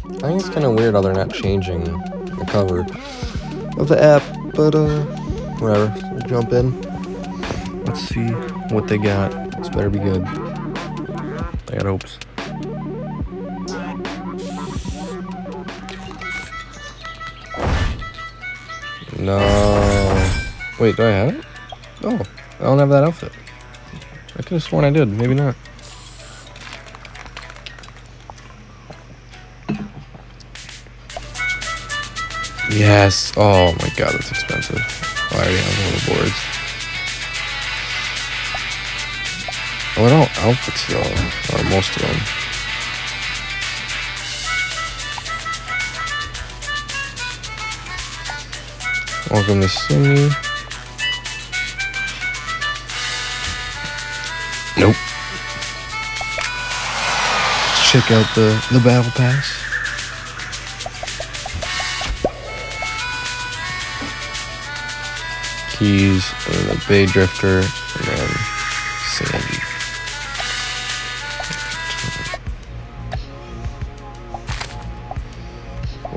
I think it's kind of weird how they're not changing the cover of the app, but whatever. We'll jump in. Let's see what they got. This better be good. I got hopes. No. Wait, do I have it? Oh, I don't have that outfit. I could have sworn I did. Maybe not. Yes. Oh my god, that's expensive. Oh, I already have one of the boards. Oh, they're all outfits though, or most of them. Welcome to Simi. Nope. Let's check out the battle pass. Keys, and then the Bay Drifter, and then Sandy.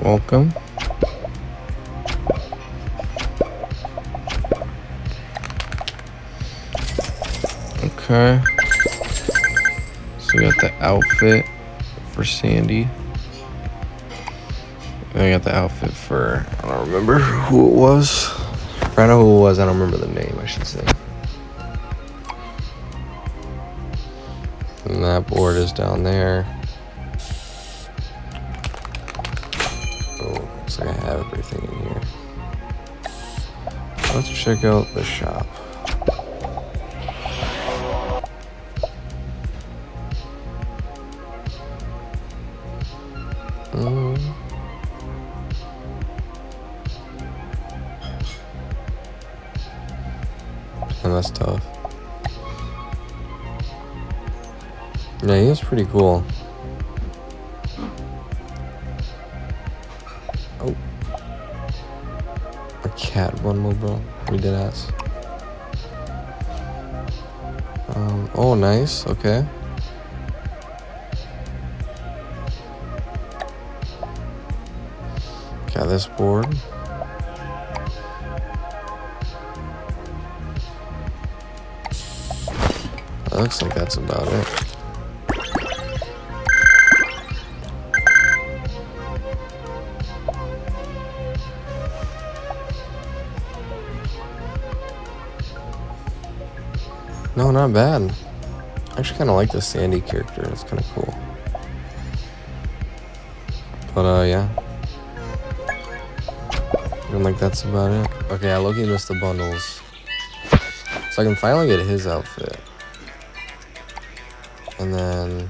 Welcome. Okay. So we got the outfit for Sandy. And I got the outfit for, I don't remember who it was. I know who it was, I don't remember the name, I should say. And that board is down there. Oh, looks like I have everything in here. Let's check out the shop. And that's tough. Yeah, he is pretty cool. Oh. A cat bundle, bro. We did ask. Oh, nice. Okay. Got this board. Looks like that's about it. No, not bad. I actually kind of like the Sandy character. It's kind of cool. But yeah. Looking like that's about it. Okay, I low-key missed the bundles. So I can finally get his outfit. And then,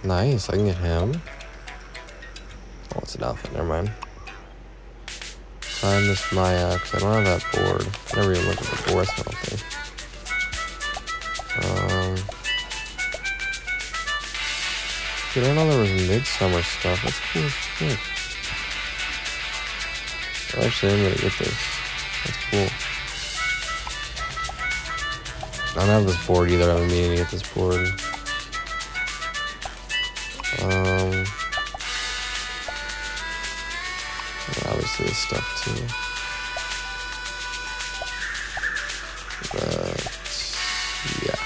nice, I can get him. Oh, it's an outfit, never mind. Find this Maya, because I don't have that board. I never even looked at the board, I don't think. Dude, I didn't know there was Midsummer stuff. That's cool as shit. Actually, I'm gonna get this. That's cool. I don't have this board either. I've been meaning to get this board. Obviously this stuff too. But yeah.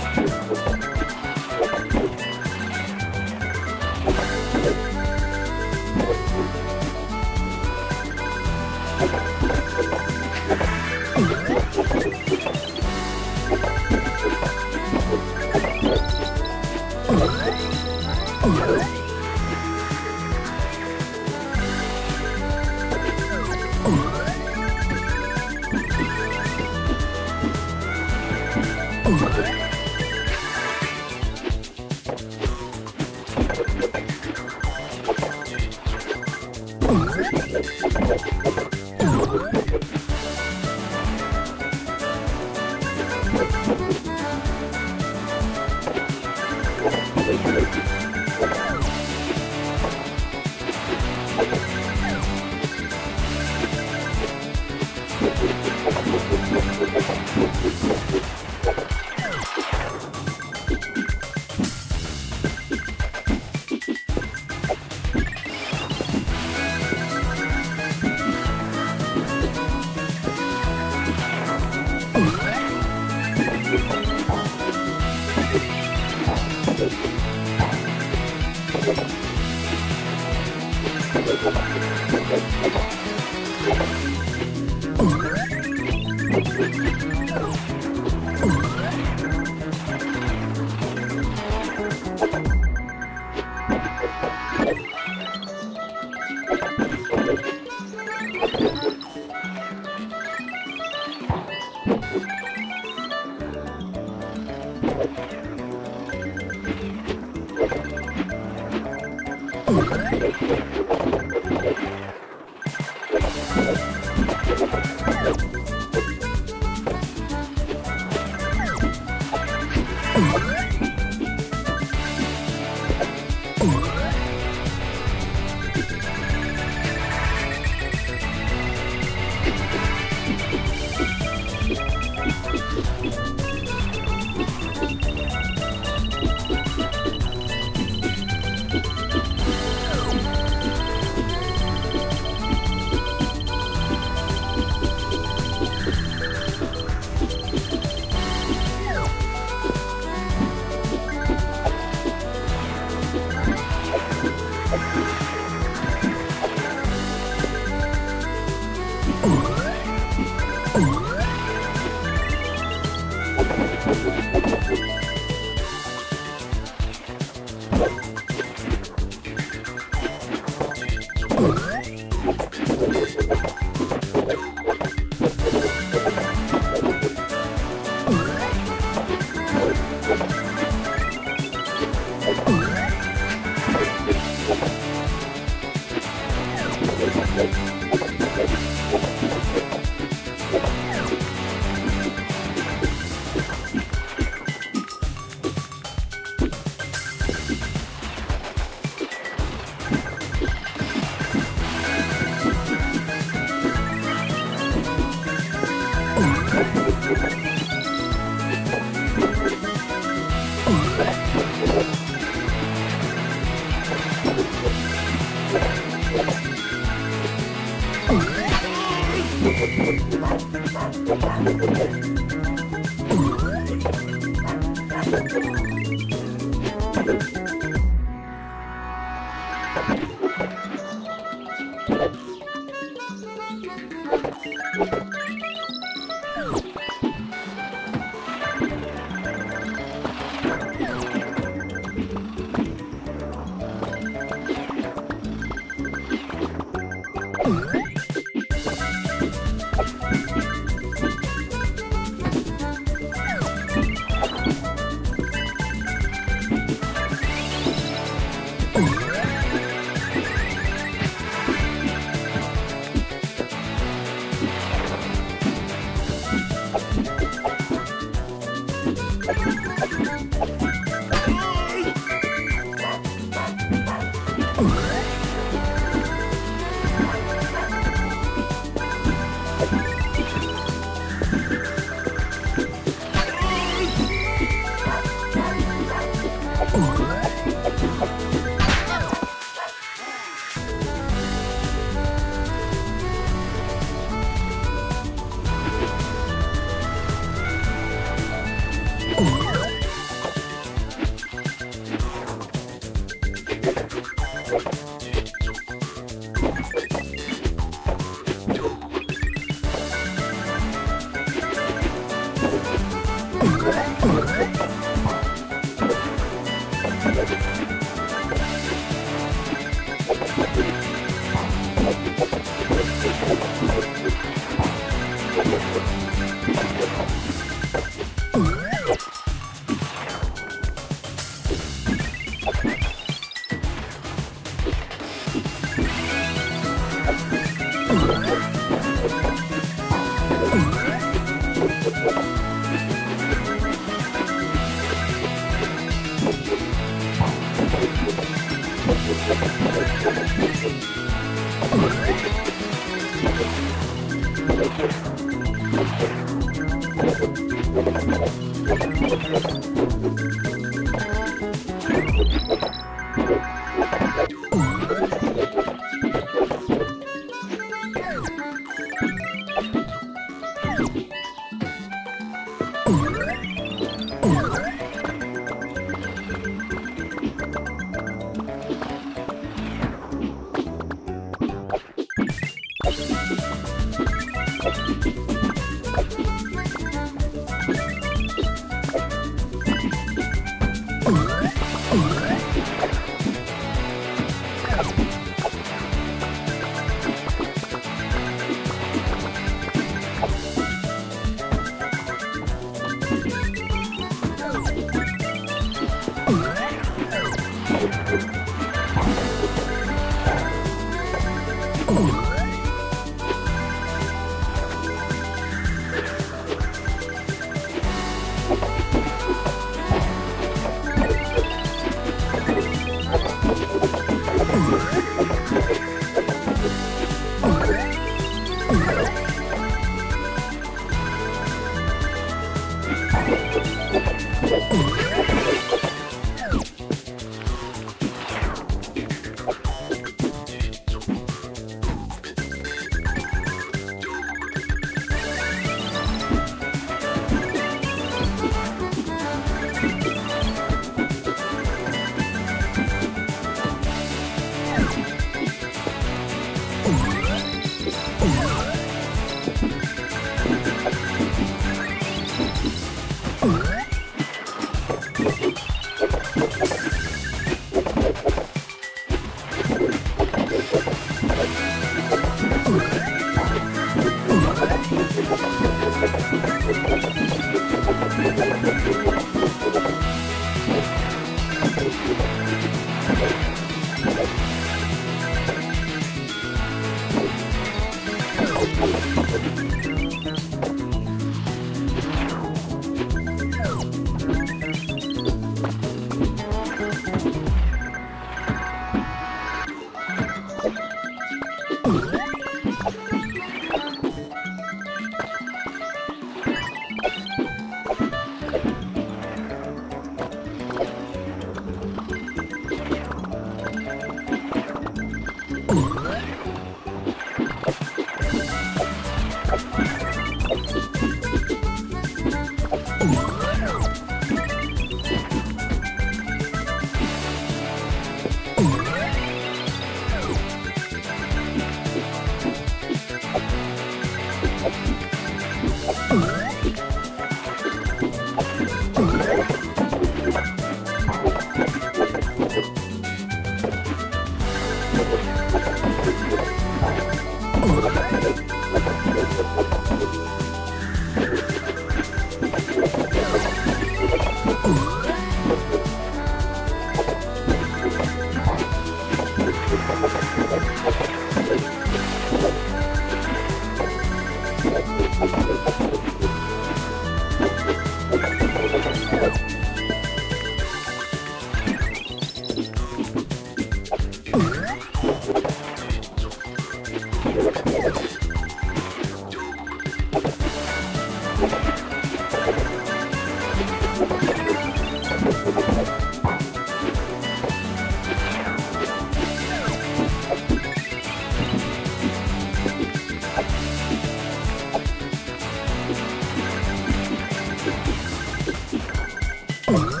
Oh.